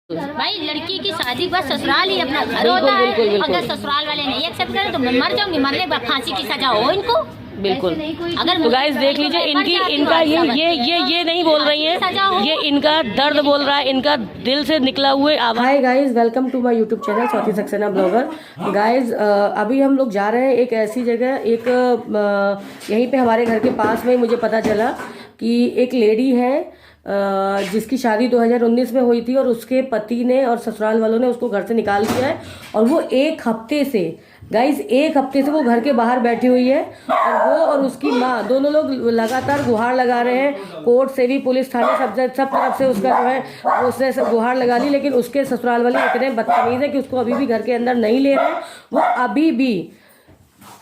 भाई लड़की की शादी के बाद ससुराल ही अपना घर होता है। अगर ससुराल वाले नहीं एक्सेप्ट करें तो मैं मर जाऊंगी, मरने के बाद फांसी की सजा हो इनको। बिल्कुल। अगर तो गाइस देख लीजिए इनका ये नहीं बोल रही है, ये इनका दर्द बोल रहा है, इनका दिल से निकला हुए आवाज। Hi guys, welcome to my YouTube channel Swati Saxena blogger. Guys अभी हम लोग जा रहे हैं एक ऐसी जगह, यहीं पे हमारे घर के पास में मुझे पता चला कि एक लेडी है जिसकी शादी 2019 में हुई थी और उसके पति ने और ससुराल वालों ने उसको घर से निकाल दिया है। और वो एक हफ्ते से वो घर के बाहर बैठी हुई है और वो और उसकी माँ दोनों लोग लगातार गुहार लगा रहे हैं। कोर्ट से भी, पुलिस थाने, सब तरफ से उसका जो है उसने गुहार लगा ली, लेकिन उसके ससुराल वाले इतने बदतमीज है कि उसको अभी भी घर के अंदर नहीं ले रहे। वो अभी भी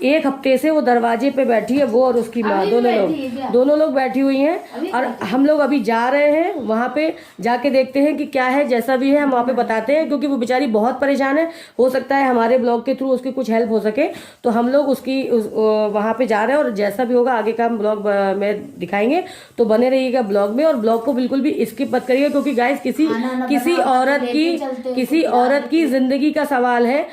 एक हफ्ते से वो दरवाजे पे बैठी है, वो और उसकी माँ दोनों लोग बैठी हुई हैं। और हम लोग अभी जा रहे हैं वहाँ पे, जाके देखते हैं कि क्या है, जैसा भी है हम वहाँ पे बताते हैं, क्योंकि वो बेचारी बहुत परेशान है। हो सकता है हमारे ब्लॉग के थ्रू उसकी कुछ हेल्प हो सके, तो हम लोग वहाँ पे जा रहे हैं और जैसा भी होगा आगे का हम ब्लॉग में दिखाएंगे। तो बने रहिएगा ब्लॉग में और ब्लॉग को बिल्कुल भी स्किप मत करिएगा, क्योंकि गाइस किसी औरत की जिंदगी का सवाल है।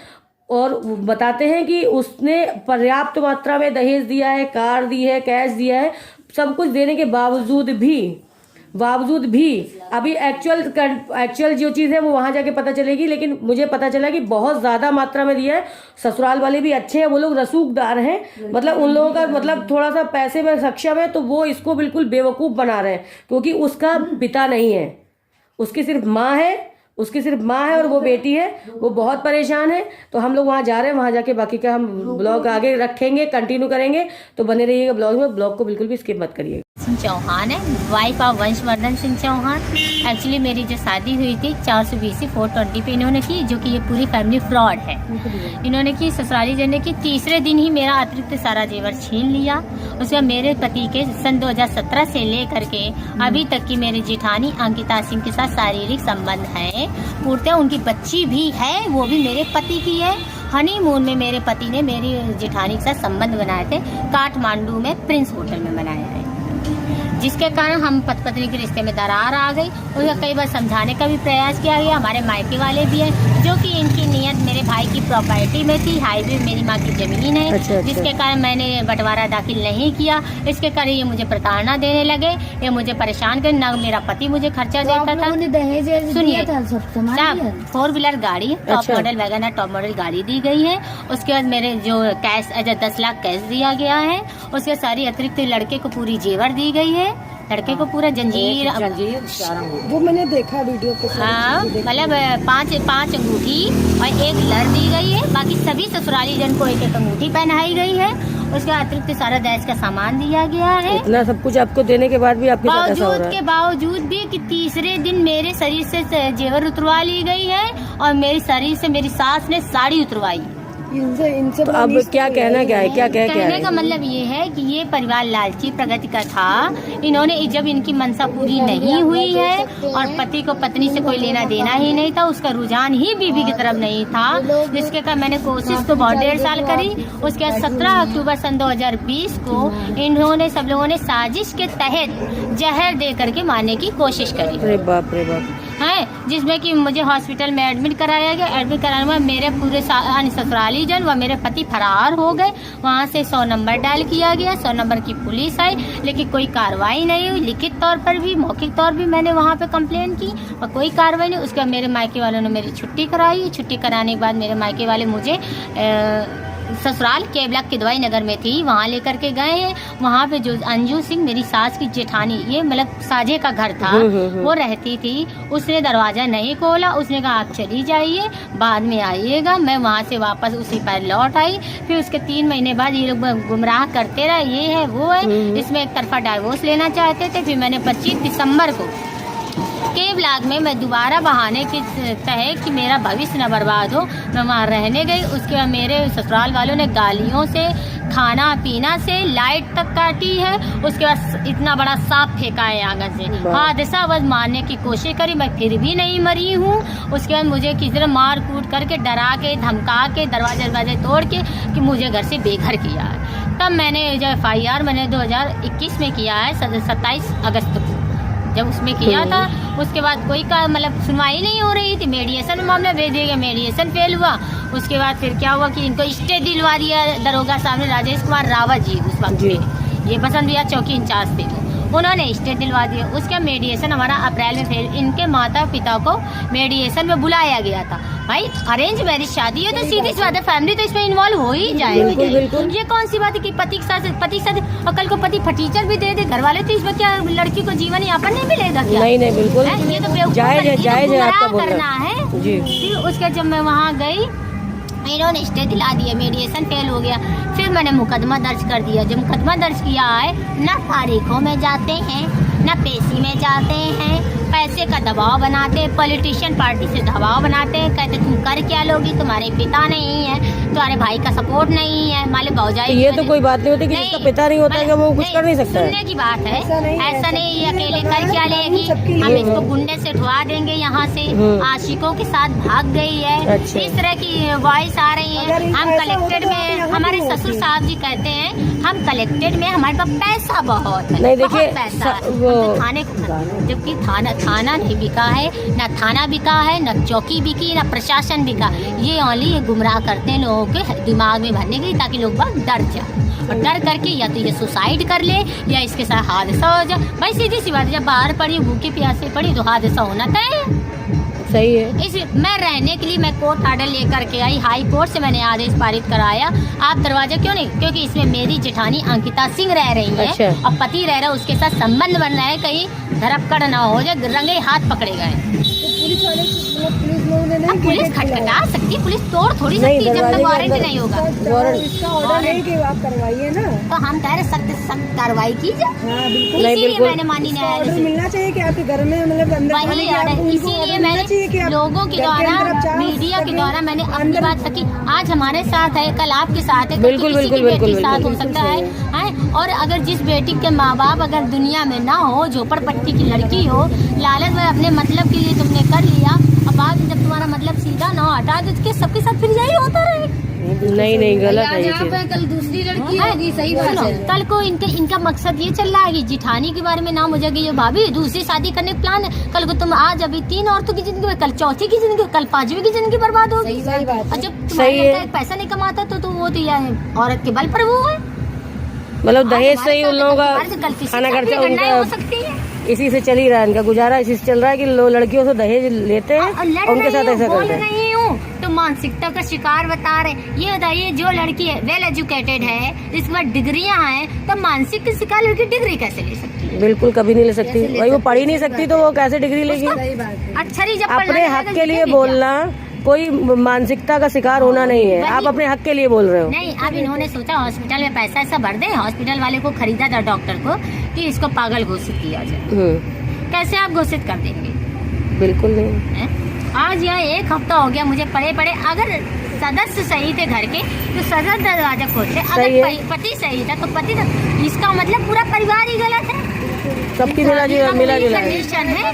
और बताते हैं कि उसने पर्याप्त मात्रा में दहेज दिया है, कार दी है, कैश दिया है, सब कुछ देने के बावजूद भी अभी एक्चुअल जो चीज़ है वो वहां जाके पता चलेगी। लेकिन मुझे पता चला कि बहुत ज़्यादा मात्रा में दिया है। ससुराल वाले भी अच्छे हैं, वो लोग रसूखदार हैं, मतलब उन लोगों का मतलब थोड़ा सा पैसे में सक्षम है, तो वो इसको बिल्कुल बेवकूफ़ बना रहे हैं, क्योंकि उसका पिता नहीं है, उसकी सिर्फ माँ है और वो बेटी है। वो बहुत परेशान है। तो हम लोग वहाँ जा रहे हैं, वहाँ जाके बाकी का हम ब्लॉग आगे रखेंगे, कंटिन्यू करेंगे। तो बने रहिएगा ब्लॉग में, ब्लॉग को बिल्कुल भी स्किप मत करिएगा। सिंह चौहान है, wife of Vanshvardhan Singh Chauhan. Actually मेरी जो शादी हुई थी 420 420 पे इन्होंने की, जो कि ये पूरी फैमिली फ्रॉड है। इन्होंने की, ससुराली जन ने की, तीसरे दिन ही मेरा अतिरिक्त सारा जेवर छीन लिया। उसके बाद मेरे पति के सन 2017 से लेकर के अभी तक की मेरी जेठानी अंकिता सिंह के साथ शारीरिक संबंध है। पूर्णतः उनकी बच्ची भी है, वो भी मेरे पति की है। हनीमून में मेरे पति ने मेरी जेठानी के साथ संबंध बनाए थे, काठमांडू में प्रिंस होटल में बनाया है, जिसके कारण हम पति पत्नी के रिश्ते में दरार आ गई। उसका कई बार समझाने का भी प्रयास किया गया। हमारे मायके वाले भी हैं, जो कि इनकी नियत मेरे भाई की प्रॉपर्टी में थी, हाईवे मेरी माँ की जमीन है। जिसके कारण मैंने बंटवारा दाखिल नहीं किया। इसके कारण ये मुझे प्रताड़ना देने लगे, ये मुझे परेशान कर, न मेरा पति मुझे खर्चा देता था। सुनिए, 4 व्हीलर गाड़ी, top model wagon, top model गाड़ी दी गई है। उसके बाद मेरे जो कैश 10 लाख कैश दिया गया है। उसके सारी अतिरिक्त लड़के को पूरी जेवर दी गई है, लड़के को पूरा जंजीर वो मैंने देखा वीडियो पे। हाँ, मतलब 5 अंगूठी और 1 लड़ दी गई है। बाकी सभी ससुराली जन को 1 अंगूठी पहनाई गई है। उसके अतिरिक्त सारा दहेज का सामान दिया गया है। इतना सब कुछ आपको देने के बाद भी आपके साथ ऐसा हो रहा है? बावजूद भी कि तीसरे दिन मेरे शरीर से जेवर उतरवा ली गई है और मेरे शरीर से मेरी सास ने साड़ी उतरवाई। इनसे तो अब क्या कहना क्या है, कहने का मतलब ये है कि ये परिवार लालची प्रगति का था। इन्होंने जब इनकी मनसा पूरी नहीं हुई है और पति को पत्नी से कोई लेना देना ही नहीं था, उसका रुझान ही बीवी की तरफ नहीं था, जिसके कारण मैंने कोशिश तो बहुत 1.5 साल करी। उसके बाद 17 अक्टूबर सन 2020 को इन्होंने सब लोगों ने साजिश के तहत जहर दे करके मारने की कोशिश करी। अरे बाप रे बाप है, जिसमें कि मुझे हॉस्पिटल में एडमिट कराया गया। एडमिट कराने में मेरे पूरे ससुराली जन व मेरे पति फरार हो गए। वहाँ से 100 नंबर डायल किया गया, 100 नंबर की पुलिस आई, लेकिन कोई कार्रवाई नहीं हुई। लिखित तौर पर भी, मौखिक तौर भी मैंने वहाँ पे कंप्लेन की और कोई कार्रवाई नहीं। उसके बाद मेरे मायके वालों ने मेरी छुट्टी कराई। छुट्टी कराने के बाद मेरे मायके वाले मुझे ससुराल के ब्लॉक के दवाई नगर में थी, वहाँ लेकर के गए हैं। वहाँ पे जो अंजू सिंह मेरी सास की जेठानी, ये मतलब साझे का घर था, वो रहती थी। उसने दरवाजा नहीं खोला। उसने कहा आप चली जाइए, बाद में आइएगा। मैं वहाँ से वापस उसी पर लौट आई। फिर उसके 3 महीने बाद ये लोग गुमराह करते रहे, ये है वो है, इसमें एक तरफा डाइवोर्स लेना चाहते थे। फिर मैंने 25 दिसंबर को के ब्लॉक में मैं दोबारा बहाने के तहत कि मेरा भविष्य न बर्बाद हो, मैं वहाँ रहने गई। उसके बाद मेरे ससुराल वालों ने गालियों से, खाना पीना से, लाइट तक काटी है। उसके बाद इतना बड़ा सांप फेंका है आंगन से। हादसा बस मारने की कोशिश करी, मैं फिर भी नहीं मरी हूँ। उसके बाद मुझे किसी तरह मार कूट करके, डरा के, धमका के, दरवाजे तोड़ के कि मुझे घर से बेघर किया है। तब मैंने जो FIR मैंने 2021 में किया है, 27 अगस्त को। जब उसमें किया था उसके बाद कोई का मतलब सुनवाई नहीं हो रही थी। मेडिएशन में मामला भेज दिया गया, मेडिएशन फेल हुआ। उसके बाद फिर क्या हुआ कि इनको स्टे दिलवा दिया दरोगा सामने राजेश कुमार रावत जी उस वक्त पे, ये बसंत विहार चौकी इंचार्ज थे, उन्होंने स्टे दिलवा दिया। उसका मेडिएशन हमारा अप्रैल में फेल, इनके माता पिता को मेडिएशन में बुलाया गया था। भाई अरेंज मैरिज शादी है तो सीधी सी बात है, फैमिली तो इसमें इन्वॉल्व हो ही जाएगी। ये कौन सी बात है कि पति के साथ और कल को पति फटीचर भी दे दे घर वाले, तो इसमें क्या लड़की को जीवन यापन नहीं मिलेगा क्या? नहीं नहीं बिल्कुल, ये तो जायज है आपका बोलना करना है जी। फिर उसके जब मैं वहाँ गई, इन्होंने स्टे दिला दिया, मेडिएशन फेल हो गया। फिर मैंने मुकदमा दर्ज कर दिया। जब मुकदमा दर्ज किया है, ना तारीखों में जाते हैं ना पेशी में जाते हैं, पैसे का दबाव बनाते हैं, पॉलिटिशियन पार्टी से दबाव बनाते हैं, कहते तुम कर क्या लोगी, तुम्हारे पिता नहीं है, तुम्हारे भाई का सपोर्ट नहीं है, माले भौजाई। ये तो कोई बात नहीं होती कि जिसका पिता नहीं होता है वो कुछ कर नहीं सकता है। सुनने की बात है, ऐसा नहीं ये अकेले कर क्या लेगी, हम इसको गुंडे से उठवा देंगे यहाँ से, आशिकों के साथ भाग गई है। अच्छा। इस तरह की वॉइस आ रही है। हम कलेक्टेड में, हमारे ससुर साहब जी कहते हैं हम कलेक्टेड में हमारे पास पैसा बहुत है, नहीं देखिए पैसा थाने, जबकि थाना नहीं बिका है, ना थाना बिका है, ना चौकी बिकी, ना प्रशासन बिका। ये ओनली ये गुमराह करते हैं लोगों के दिमाग में भरने के लिए, ताकि लोग बहुत डर जाए और डर करके या तो ये सुसाइड कर ले या इसके साथ हादसा हो जाए। भाई सीधी सी बात है, जब बाहर पड़ी भूखे प्यासे पड़ी तो हादसा होना तय है। सही है। इस मैं रहने के लिए मैं कोर्ट ऑर्डर लेकर के आई, हाई कोर्ट से मैंने आदेश पारित कराया। आप दरवाजा क्यों नहीं, क्योंकि इसमें मेरी जेठानी अंकिता सिंह रह रही है। अच्छा। और पति रह रहा है, उसके साथ संबंध बन रहा है, कहीं धरपकड़ ना हो जाए, रंगे हाथ पकड़े गए। पुलिस वाले पुलिस लोगों ने नहीं, पुलिस खटखटा सकती, पुलिस तोड़ थोड़ी सकती जब तक वारंट नहीं होगा। इसका ऑर्डर नहीं कि आप करवाइए ना, तो हम कह रहे सख्त कार्रवाई कीजिए। हाँ बिल्कुल, इसीलिए मैंने मानी ऑर्डर न्यायालय मिलना चाहिए कि आपके घर में मतलब अंदर आने वही की, आप ऑर्डर, उनको इसीलिए ऑर्डर मिलना मैंने चाहिए कि आप लोगों के घर के अंदर द्वारा, आप जा मीडिया के सकें। द्वारा मैंने अपनी बात रखी। आज हमारे साथ है, कल आपके साथ है, कल बिल्कुल, किसी की बिल्कुल, बेटी बिल्कुल, साथ हो सकता है। और अगर जिस बेटी के माँ बाप अगर दुनिया में ना हो, झोपड़पट्टी की लड़की हो, लालच में अपने मतलब के लिए तुमने कर लिया, अब बाद में जब तुम्हारा मतलब सीधा ना हटा तो उसके सबके साथ फिर यही होता रहे। नहीं गलत है ये चीज। कल दूसरी लड़की होगी, सही बात है। कल को इनका मकसद ये चल रहा है कि जिठानी के बारे में नाम हो जाएगी, ये भाभी दूसरी शादी करने का प्लान है। कल को तुम आज अभी 3 औरतों की जिंदगी, कल चौथी की जिंदगी, कल 5वीं की जिंदगी बर्बाद होगी। सही बात और जब तुम्हारे पैसा नहीं कमाता तो वो तो यह औरत के बल पर वो है। मतलब दहेज से ही उन लोगों का खाना खर्चा हो उनका सकती है। इसी से चल ही रहा है, इनका गुजारा इसी से चल रहा है कि लड़कियों से दहेज लेते हैं और उनके साथ ऐसा करते हैं। नहीं हूँ तो मानसिकता का शिकार बता रहे। ये बताइए, जो लड़की है वेल एजुकेटेड है, इसके बाद डिग्रियां हैं, तो मानसिक के शिकार लड़की डिग्री कैसे ले सकती है? बिल्कुल कभी नहीं ले सकती। भाई वो पढ़ ही नहीं सकती तो वो कैसे डिग्री लेगी? अक्षरी जब अपने हक के लिए बोलना, कोई मानसिकता का शिकार होना नहीं है। आप अपने हक के लिए बोल रहे हो। नहीं, अब इन्होंने सोचा हॉस्पिटल में पैसा ऐसा भर दे, हॉस्पिटल वाले को खरीदा था डॉक्टर को कि इसको पागल घोषित किया जाए। कैसे आप घोषित कर देंगे? बिल्कुल नहीं है? आज यहाँ 1 हफ्ता हो गया मुझे पड़े अगर सदस्य सही थे घर के तो सदस्य दरवाजा खोलते, अगर पति सही था तो पति, इसका मतलब पूरा परिवार ही गलत है। सबकी मिला जुला कंडीशन है,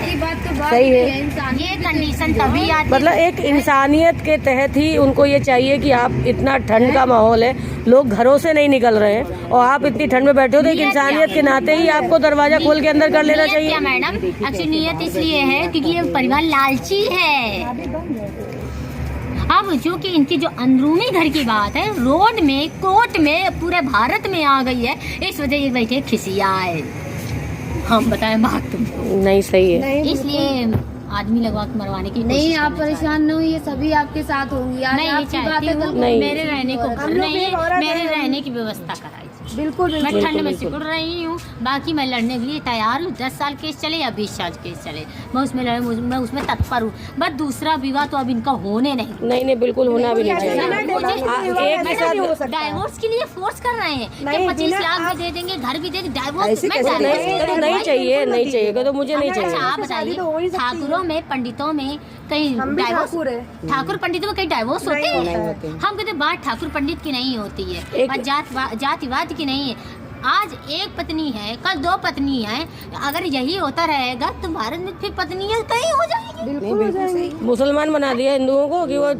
सही है। ये कंडीशन तभी आती, मतलब एक इंसानियत के तहत ही उनको ये चाहिए कि आप, इतना ठंड का माहौल है, लोग घरों से नहीं निकल रहे हैं और आप इतनी ठंड में बैठे हो, तो एक इंसानियत के नाते ही आपको दरवाजा खोल के अंदर कर लेना चाहिए। क्या मैडम, एक्चुअली नियत इसलिए है क्योंकि ये परिवार लालची है। अब जो कि इनकी जो अंदरूनी घर की बात है, रोड में, कोर्ट में, पूरे भारत में आ गई है, इस वजह ये बैठे खिसियाए। हम बताएं बात तुमको नहीं सही है, इसलिए आदमी लगवा के मरवाने की नहीं। आप परेशान न होइए, सभी आपके साथ होंगी। आज नहीं आपकी बात है, कल नहीं। मेरे रहने को नहीं, मेरे रहने की व्यवस्था कराई। बिल्कुल मैं ठंड में सिकुड़ रही हूँ, बाकी मैं लड़ने के लिए तैयार हूँ। 10 साल केस चले या 20 साल केस चले, मैं उसमें तत्पर हूँ। बस दूसरा विवाह तो अब इनका होने नहीं बिल्कुल होना भी नहीं चाहिए। डाइवोर्स के लिए फोर्स कर रहे हैं कि 25 लाख भी दे देंगे, घर भी दे देंगे, डाइवोर्स नहीं चाहिए तो मुझे नहीं चाहिए। अच्छा आप बताइए, ठाकुरों में, पंडितों में कहीं डाइवोर्स, ठाकुर पंडितों में कहीं डाइवोर्स होते हैं? हम कहते बात ठाकुर पंडित की नहीं होती है, जातिवाद की नहीं है। आज एक पत्नी है, कल 2 पत्नी है। अगर यही होता रहेगा तो भारत में फिर पत्नियां कहीं हो जाएंगी। बिल्कुल मुसलमान बना दिया हिंदुओं को कि वो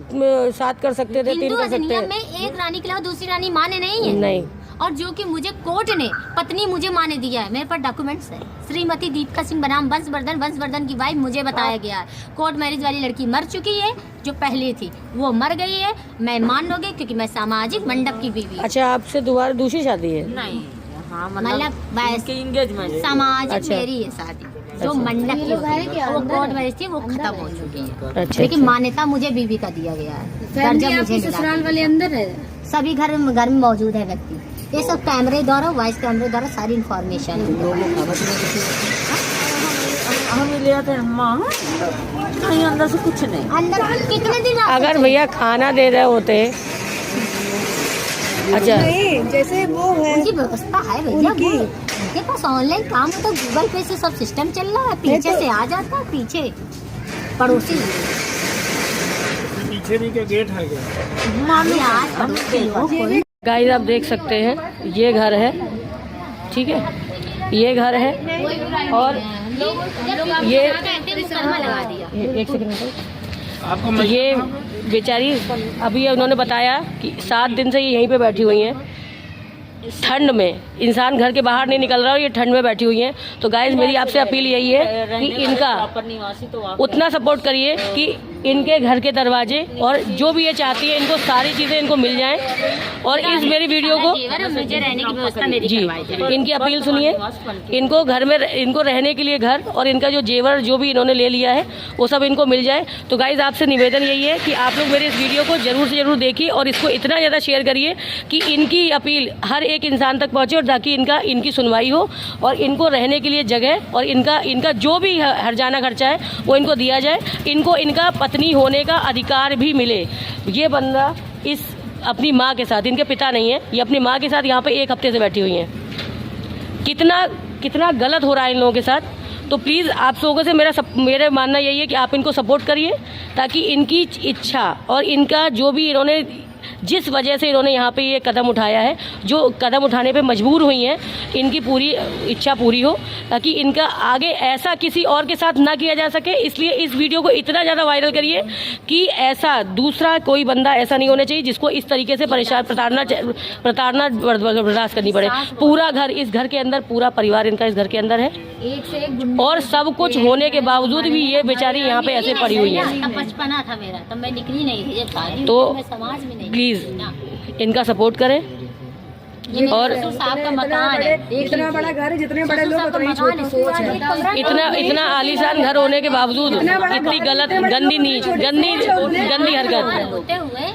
7 कर सकते थे, 3 कर सकते हिंदू में एक रानी के अलावा दूसरी रानी माने नहीं है। नहीं, और जो कि मुझे कोर्ट ने पत्नी मुझे माने दिया है, मेरे पास डॉक्यूमेंट्स है। श्रीमती दीपिका सिंह बनाम वंशवर्धन की वाइफ मुझे बताया गया है। कोर्ट मैरिज वाली लड़की मर चुकी है, जो पहले थी वो मर गई है, मैं मान लोगे क्योंकि मैं सामाजिक मंडप की बीवी। अच्छा, आपसे दोबारा दूसरी शादी है? नहीं, मतलब एंगेजमेंट सामाजिक मेरी है शादी, जो मंडप की होती है, वो कोर्ट मैरिज थी, वो खत्म हो चुकी है। अच्छा, लेकिन मान्यता मुझे बीवी का दिया गया है, दर्जा मुझे मिला। ससुराल वाले अंदर है, सभी घर में मौजूद है व्यक्ति। ये सब कैमरे द्वारा, वॉइस कैमरे द्वारा सारी इंफॉर्मेशन हम ले आते हैं नहीं, अंदर से कुछ नहीं। अंदर कितने दिन अगर भैया खाना दे रहे होते, अच्छा जैसे वो है उनकी व्यवस्था है भैया, उनके पास ऑनलाइन काम होता है, गूगल पे से सब सिस्टम चल रहा है, पीछे से आ जाता है, पीछे पड़ोसी पीछे नहीं, क्या गेट है क्या? आज पड़ोसी लोग गाइस आप देख सकते हैं, ये घर है, ठीक है, ये घर है और ये लगा दिया। एक सेकंड, आपको ये बेचारी अभी उन्होंने बताया कि 7 दिन से ये यहीं पे बैठी हुई हैं, ठंड में। इंसान घर के बाहर नहीं निकल रहा और ये ठंड में बैठी हुई हैं। तो गाइस मेरी आपसे अपील यही है कि इनका उतना सपोर्ट करिए कि इनके घर के दरवाजे और जो भी ये चाहती है, इनको सारी चीज़ें इनको मिल जाएं। और इस मेरी वीडियो को मुझे रहने की व्यवस्था मेरी जी, इनकी अपील सुनिए, इनको घर में इनको रहने के लिए घर और इनका जो जेवर जो भी इन्होंने ले लिया है वो सब इनको मिल जाए। तो गाइज आपसे निवेदन यही है कि आप लोग मेरे इस वीडियो को जरूर से जरूर देखिए और इसको इतना ज़्यादा शेयर करिए कि इनकी अपील हर एक इंसान तक पहुँचे और ताकि इनकी सुनवाई हो और इनको रहने के लिए जगह और इनका जो भी हर्जाना खर्चा है वो इनको दिया जाए। इनको इनका पत्नी होने का अधिकार भी मिले। ये बंदा इस अपनी माँ के साथ, इनके पिता नहीं है, ये अपनी माँ के साथ यहाँ पे 1 हफ्ते से बैठी हुई हैं। कितना गलत हो रहा है इन लोगों के साथ। तो प्लीज़ आप लोगों से मेरा मानना यही है कि आप इनको सपोर्ट करिए ताकि इनकी इच्छा और इनका जो भी इन्होंने जिस वजह से इन्होंने यहाँ पे ये कदम उठाया है, जो कदम उठाने पे मजबूर हुई हैं, इनकी पूरी इच्छा पूरी हो ताकि इनका आगे ऐसा किसी और के साथ ना किया जा सके। इसलिए इस वीडियो को इतना ज़्यादा वायरल करिए कि ऐसा दूसरा कोई बंदा ऐसा नहीं होना चाहिए जिसको इस तरीके से प्रताड़ना बर्दाश्त करनी पड़े। पूरा घर, इस घर के अंदर पूरा परिवार इनका इस घर के अंदर है एक से एक और सब कुछ होने के बावजूद भी ये बेचारी यहाँ पे ऐसे पड़ी हुई है। बचपना था मेरा, तब मैं निकली नहीं थी, जब शादी तो मैं समाज में नहीं। प्लीज इनका सपोर्ट करें। और साहब का मकान है, इतना बड़ा घर है, जितने बड़े लोग उतना ही छोटी सोच है। इतना आलीशान घर होने के बावजूद इतनी गलत गंदी हरकत। होते हुए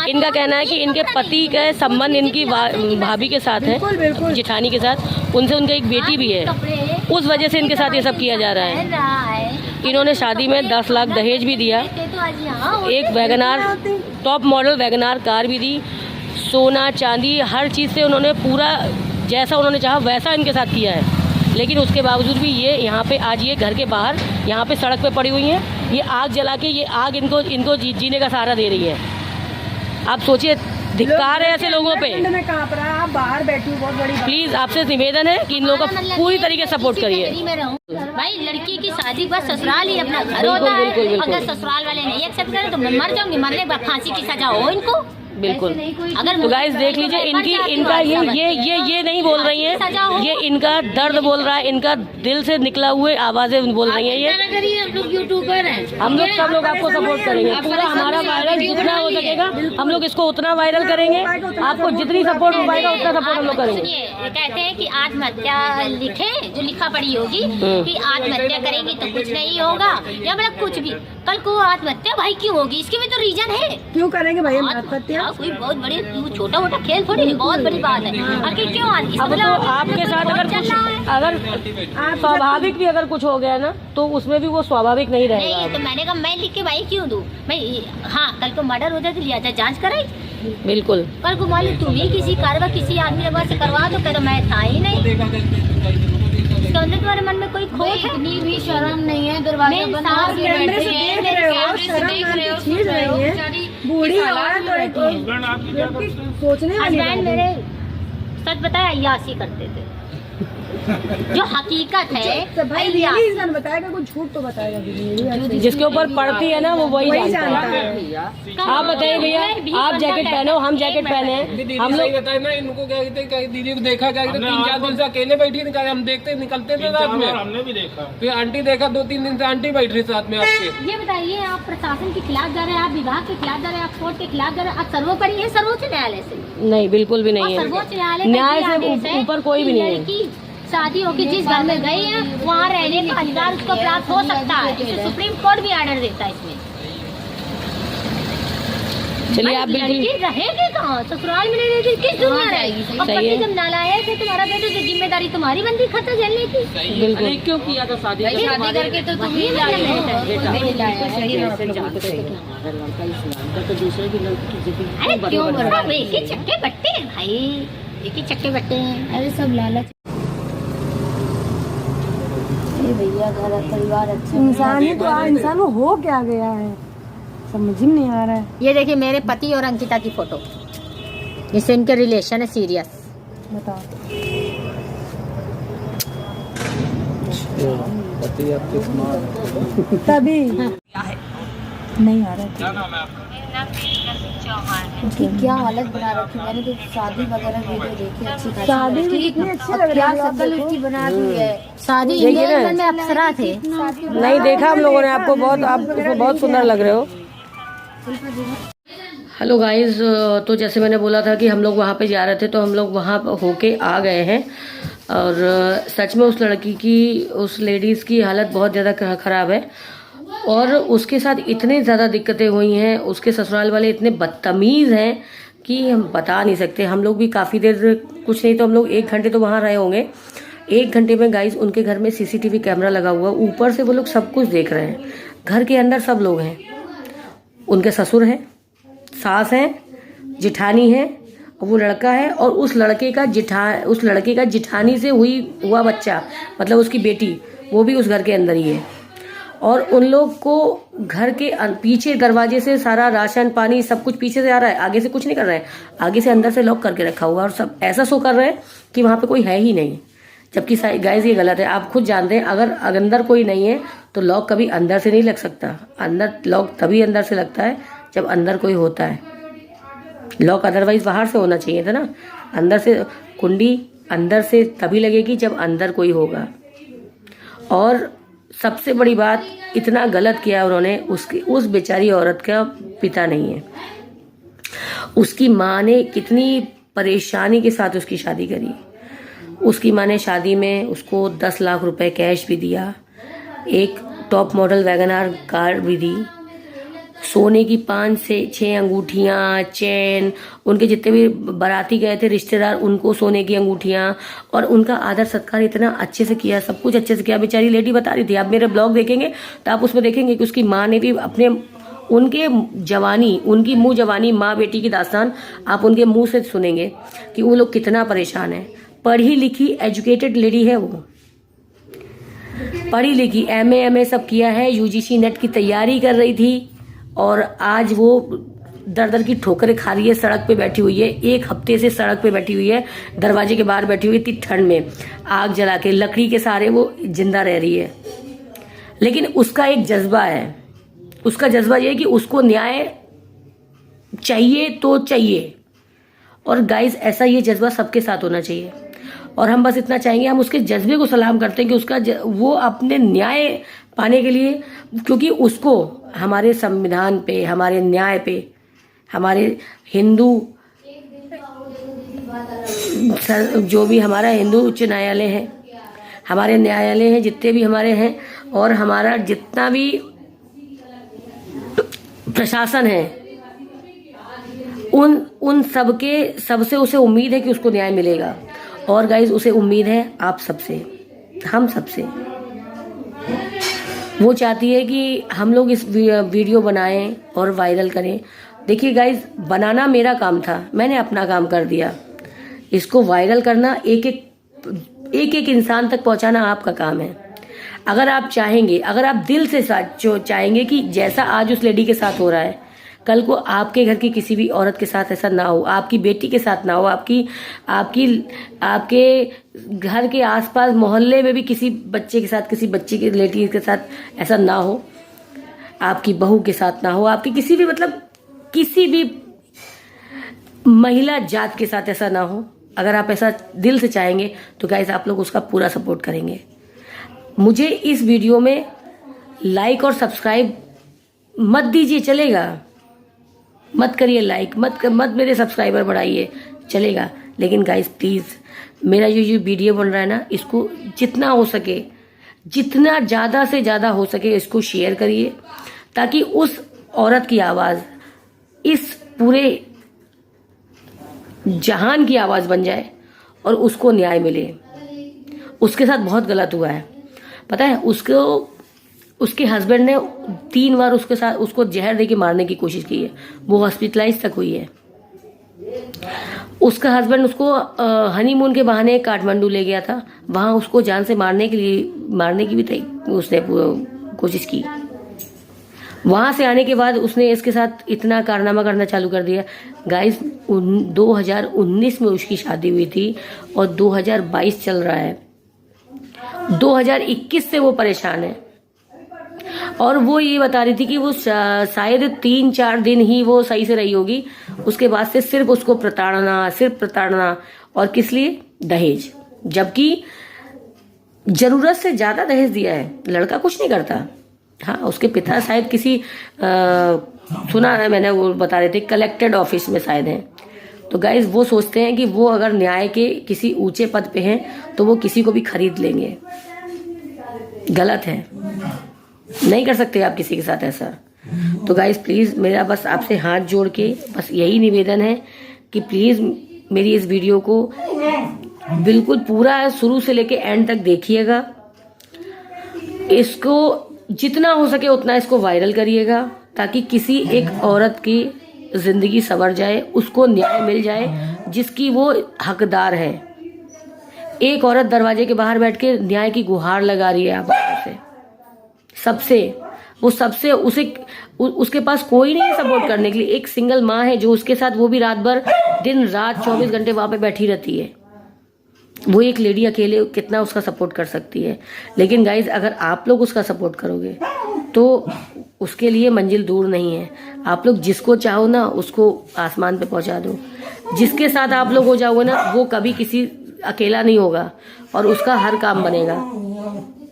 इनका कहना है कि इनके पति का संबंध इनकी भाभी के साथ है, जेठानी के साथ, उनसे उनका एक बेटी भी है, उस वजह से इनके साथ ये सब किया जा रहा है। इन्होंने शादी में 10 लाख दहेज भी दिया, एक WagonR top model WagonR car भी दी, सोना चांदी हर चीज़ से उन्होंने पूरा जैसा उन्होंने चाहा वैसा इनके साथ किया है। लेकिन उसके बावजूद भी ये यहाँ पे आज ये घर के बाहर यहाँ पे सड़क पे पड़ी हुई हैं। ये आग जला के ये आग इनको जीने का सहारा दे रही है। आप सोचिए, धिक्कार है ऐसे लोगों पे। बाहर बैठी बहुत बड़ी। प्लीज़ आपसे निवेदन है कि इन लोगों का पूरी तरीके से सपोर्ट करिए। भाई लड़की की शादी के बाद ससुराल ही अपना घर होता है। अगर ससुराल वाले नहीं एक्सेप्ट करें तो मैं मर जाऊंगी, मरने के बाद फांसी की सजा हो इनको। बिल्कुल। अगर तो गाइस देख लीजिए, इनका ये नहीं बोल रही हैं, ये इनका दर्द बोल रहा है, इनका दिल से निकला हुए आवाजें बोल रही हैं। ये हम लोग यूट्यूबर हैं, हम लोग सब लोग आपको सपोर्ट करेंगे, पूरा हमारा वायरल जितना हो सकेगा हम लोग इसको उतना वायरल करेंगे। आपको जितनी सपोर्ट हो पाएगा उतना सपोर्ट हम लोग करेंगे। कहते हैं कि आत्महत्या लिखे जो लिखा पड़ी होगी कि आत्महत्या करेंगी तो कुछ नहीं होगा, या मतलब कुछ भी, कल को आत्महत्या भाई क्यों होगी, इसके भी तो रीजन है। क्यों करेंगे भाई आत्महत्या? कोई बहुत बड़ी छोटा मोटा खेल थोड़ी है, बहुत बड़ी बात है। आखिर क्यों अब तो आपके साथ अगर स्वाभाविक भी अगर कुछ हो गया ना तो उसमें भी वो स्वाभाविक नहीं रहेगा। नहीं, तो मैंने कहा मैं लिख के भाई क्यों दूं मैं। हाँ, कल को मर्डर हो जाए तो लिया जाए, जांच कराई। बिल्कुल। कल को मान लो तुम ही किसी कार्रवाई किसी आदमी के पास से करवा दो, तो मैं था ही नहीं। इसका मतलब तुम्हारे मन में कोई खोट है? इतनी भी शर्म नहीं है, दरवाजा बंद करके बैठे हैं, बूढ़ी औरत सोचने वाली। हस्बैंड मेरे सच बताया अय्याशी करते थे, जो हकीकत है भाई यही इंसान बताएगा, कोई झूठ तो बताएगा भी। जिसके ऊपर पड़ती है ना वो वही जानता है। आप बताइए भैया, आप जैकेट पहने हो, हम जैकेट पहने हैं, हम लोग बताए ना इनको क्या कहते, दीदी को देखा क्या कहते, 3-4 दिन से अकेले बैठी निकाले, हम देखते निकलते थे साथ में, हमने भी देखा। फिर आंटी देखा 2-3 दिन से आंटी बैठ रही साथ में आपके। ये बताइए, आप प्रशासन के खिलाफ जा रहे हैं, आप विभाग के खिलाफ जा रहे हैं, आप कोर्ट के खिलाफ जा रहे हैं, आप सर्वोपरि है सर्वोच्च न्यायालय से? नहीं, बिल्कुल भी नहीं है। सर्वोच्च न्यायालय से ऊपर कोई भी नहीं है। शादी होकर जिस घर में गई है वहाँ रहने का अधिकार उसको प्राप्त हो सकता है। इसे सुप्रीम कोर्ट भी ऑर्डर देता है इसमें। चलिए आप बिल्कुल रहेगी कहाँ, ससुराल में नहीं रहेगी, किस दुनिया रहेगी? अब पति जब नालायक है तुम्हारा बेटा, तो जिम्मेदारी तुम्हारी बनती खत्ता झेलने की। बिल्कुल। क्यों किया था शादी करके तो तुम ही अरे क्यों सब एक ही चक्के बट्टे हैं भाई, एक ही चक्के बट्टे हैं। अरे सब लालच। भैया घर परिवार अच्छा, इंसान ही तो इंसान हो क्या गया है, समझ ही नहीं आ रहा है। ये देखिए मेरे पति और अंकिता की फोटो, इससे इनके रिलेशन है सीरियस। बताओ तभी नहीं आ रहा है। उसकी क्या हालत बना रखी, मैंने तो शादी वगैरह वीडियो देखी, अच्छी खासी शादी भी कितनी अच्छी लग रही है, क्या शक्ल उसकी बना रही है। शादी इंडियन में अप्सरा थे। नहीं देखा हम लोगों ने आपको, बहुत आप उसमें बहुत सुंदर लग रहे हो। हेलो गाइस, तो जैसे मैंने बोला था कि हम लोग वहाँ पे जा रहे थे, तो हम लोग वहाँ होके आ गए हैं। और सच में उस लड़की की, उस लेडीज़ की हालत बहुत ज़्यादा ख़राब है और उसके साथ इतनी ज़्यादा दिक्कतें हुई हैं। उसके ससुराल वाले इतने बदतमीज़ हैं कि हम बता नहीं सकते। हम लोग भी काफ़ी देर, कुछ नहीं तो हम लोग 1 घंटे तो वहाँ रहे होंगे। 1 घंटे में गाइस उनके घर में CCTV कैमरा लगा हुआ, ऊपर से वो लोग सब कुछ देख रहे हैं। घर के अंदर सब लोग हैं, उनके ससुर हैं, सास हैं, जिठानी है, वो लड़का है और उस लड़के का जिठानी से हुआ बच्चा, मतलब उसकी बेटी, वो भी उस घर के अंदर ही है। और उन लोग को घर के पीछे दरवाजे से सारा राशन पानी सब कुछ पीछे से आ रहा है, आगे से कुछ नहीं कर रहे हैं। आगे से अंदर से लॉक करके रखा हुआ और सब ऐसा शो कर रहे हैं कि वहाँ पे कोई है ही नहीं, जबकि गाइस ये गलत है। आप खुद जानते हैं, अगर अंदर कोई नहीं है तो लॉक कभी अंदर से नहीं लग सकता। अंदर लॉक तभी अंदर से लगता है जब अंदर कोई होता है। लॉक अदरवाइज बाहर से होना चाहिए था ना, अंदर से कुंडी अंदर से तभी लगेगी जब अंदर कोई होगा। और सबसे बड़ी बात, इतना गलत किया उन्होंने। उस बेचारी औरत का पिता नहीं है, उसकी माँ ने कितनी परेशानी के साथ उसकी शादी करी। उसकी माँ ने शादी में उसको 10 लाख रुपए कैश भी दिया, एक टॉप मॉडल वैगनआर कार भी दी, सोने की 5 से 6 अंगूठियां, चेन, उनके जितने भी बाराती गए थे रिश्तेदार, उनको सोने की अंगूठियां, और उनका आदर सत्कार इतना अच्छे से किया, सब कुछ अच्छे से किया। बेचारी लेडी बता रही थी, आप मेरे ब्लॉग देखेंगे तो आप उसमें देखेंगे कि उसकी माँ ने भी उनके जवानी, उनकी मुंह जवानी, माँ बेटी की दास्तान आप उनके मुंह से सुनेंगे कि वो लोग कितना परेशान है। पढ़ी लिखी एजुकेटेड लेडी है, वो पढ़ी लिखी, MA सब किया है, UGC नेट की तैयारी कर रही थी और आज वो दर दर की ठोकरें खा रही है, सड़क पे बैठी हुई है। 1 हफ्ते से सड़क पे बैठी हुई है, दरवाजे के बाहर बैठी हुई है, इतनी ठंड में आग जला के लकड़ी के सहारे वो जिंदा रह रही है। लेकिन उसका एक जज्बा है, उसका जज्बा ये है कि उसको न्याय चाहिए तो चाहिए। और गाइस ऐसा ये जज्बा सबके साथ होना चाहिए और हम बस इतना चाहेंगे, हम उसके जज्बे को सलाम करते हैं कि वो अपने न्याय पाने के लिए, क्योंकि उसको हमारे संविधान पे, हमारे न्याय पे, हमारे हिंदू जो भी हमारा हिंदू उच्च न्यायालय है, हमारे न्यायालय हैं जितने भी हमारे हैं, और हमारा जितना भी प्रशासन है, उन सबसे उसे उम्मीद है कि उसको न्याय मिलेगा। और गाइज उसे उम्मीद है आप सबसे, हम सबसे। वो चाहती है कि हम लोग इस वीडियो बनाएं और वायरल करें। देखिए गाइज, बनाना मेरा काम था, मैंने अपना काम कर दिया। इसको वायरल करना, एक एक इंसान तक पहुंचाना आपका काम है। अगर आप चाहेंगे, अगर आप दिल से चाहेंगे कि जैसा आज उस लेडी के साथ हो रहा है, कल को आपके घर की किसी भी औरत के साथ ऐसा ना हो, आपकी बेटी के साथ ना हो, आपके घर के आसपास मोहल्ले में भी किसी बच्चे के साथ, किसी बच्ची के रिलेटिव के साथ ऐसा ना हो, आपकी बहू के साथ ना हो, आपकी किसी भी मतलब किसी भी महिला जात के साथ ऐसा ना हो। अगर आप ऐसा दिल से चाहेंगे तो गाइस आप लोग उसका पूरा सपोर्ट करेंगे। मुझे इस वीडियो में लाइक और सब्सक्राइब मत दीजिए, चलेगा, मत करिए लाइक, मत मेरे सब्सक्राइबर बढ़ाइए, चलेगा, लेकिन गाइस प्लीज़ मेरा ये वीडियो बन रहा है ना, इसको जितना हो सके, जितना ज़्यादा से ज़्यादा हो सके इसको शेयर करिए, ताकि उस औरत की आवाज़ इस पूरे जहान की आवाज़ बन जाए और उसको न्याय मिले। उसके साथ बहुत गलत हुआ है, पता है, उसके हस्बैंड ने 3 बार उसको जहर देके मारने की कोशिश की है, वो हॉस्पिटलाइज तक हुई है। उसका हस्बैंड उसको हनीमून के बहाने काठमांडू ले गया था, वहां उसको जान से मारने की भी उसने कोशिश की। वहां से आने के बाद उसने इसके साथ इतना कारनामा करना चालू कर दिया। गाइस 2019 में उसकी शादी हुई थी और 2022 चल रहा है, 2021 से वो परेशान है। और वो ये बता रही थी कि वो शायद 3-4 दिन ही वो सही से रही होगी, उसके बाद से सिर्फ उसको प्रताड़ना। और किस लिए? दहेज। जबकि जरूरत से ज्यादा दहेज दिया है, लड़का कुछ नहीं करता। हाँ, उसके पिता शायद किसी सुना है मैंने, वो बता रहे थे कलेक्टेड ऑफिस में शायद हैं। तो गाइज वो सोचते हैं कि वो अगर न्याय के किसी ऊंचे पद पे हैं तो वो किसी को भी खरीद लेंगे। गलत है, नहीं कर सकते आप किसी के साथ ऐसा। तो गाइज प्लीज मेरा बस आपसे हाथ जोड़ के बस यही निवेदन है कि प्लीज मेरी इस वीडियो को बिल्कुल पूरा शुरू से लेके एंड तक देखिएगा। इसको जितना हो सके उतना इसको वायरल करिएगा, ताकि किसी एक औरत की जिंदगी संवर जाए, उसको न्याय मिल जाए जिसकी वो हकदार है। एक औरत दरवाजे के बाहर बैठ के न्याय की गुहार लगा रही है आप से, सबसे उसके पास कोई नहीं है सपोर्ट करने के लिए। एक सिंगल माँ है जो उसके साथ, वो भी रात भर दिन रात 24 घंटे वहां पे बैठी रहती है। वो एक लेडी अकेले कितना उसका सपोर्ट कर सकती है। लेकिन गाइज अगर आप लोग उसका सपोर्ट करोगे तो उसके लिए मंजिल दूर नहीं है। आप लोग जिसको चाहो ना उसको आसमान पे पहुंचा दो। जिसके साथ आप लोग हो जाओगे ना वो कभी किसी अकेला नहीं होगा और उसका हर काम बनेगा।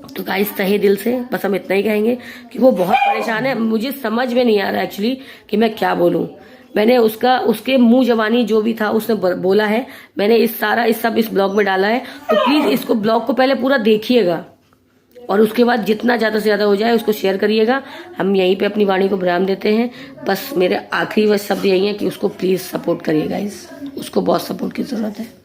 तो गाइस तहे दिल से बस हम इतना ही कहेंगे कि वो बहुत परेशान है। मुझे समझ में नहीं आ रहा एक्चुअली कि मैं क्या बोलूं। मैंने उसके मुंह जवानी जो भी था उसने बोला है, मैंने इस ब्लॉग में डाला है। तो प्लीज इसको ब्लॉग को पहले पूरा देखिएगा और उसके बाद जितना ज्यादा से ज्यादा हो जाए उसको शेयर करिएगा। हम यहीं पे अपनी वाणी को विराम देते हैं। बस मेरे आखिरी शब्द यही है कि उसको प्लीज सपोर्ट करिएगा, उसको बहुत सपोर्ट की जरूरत है।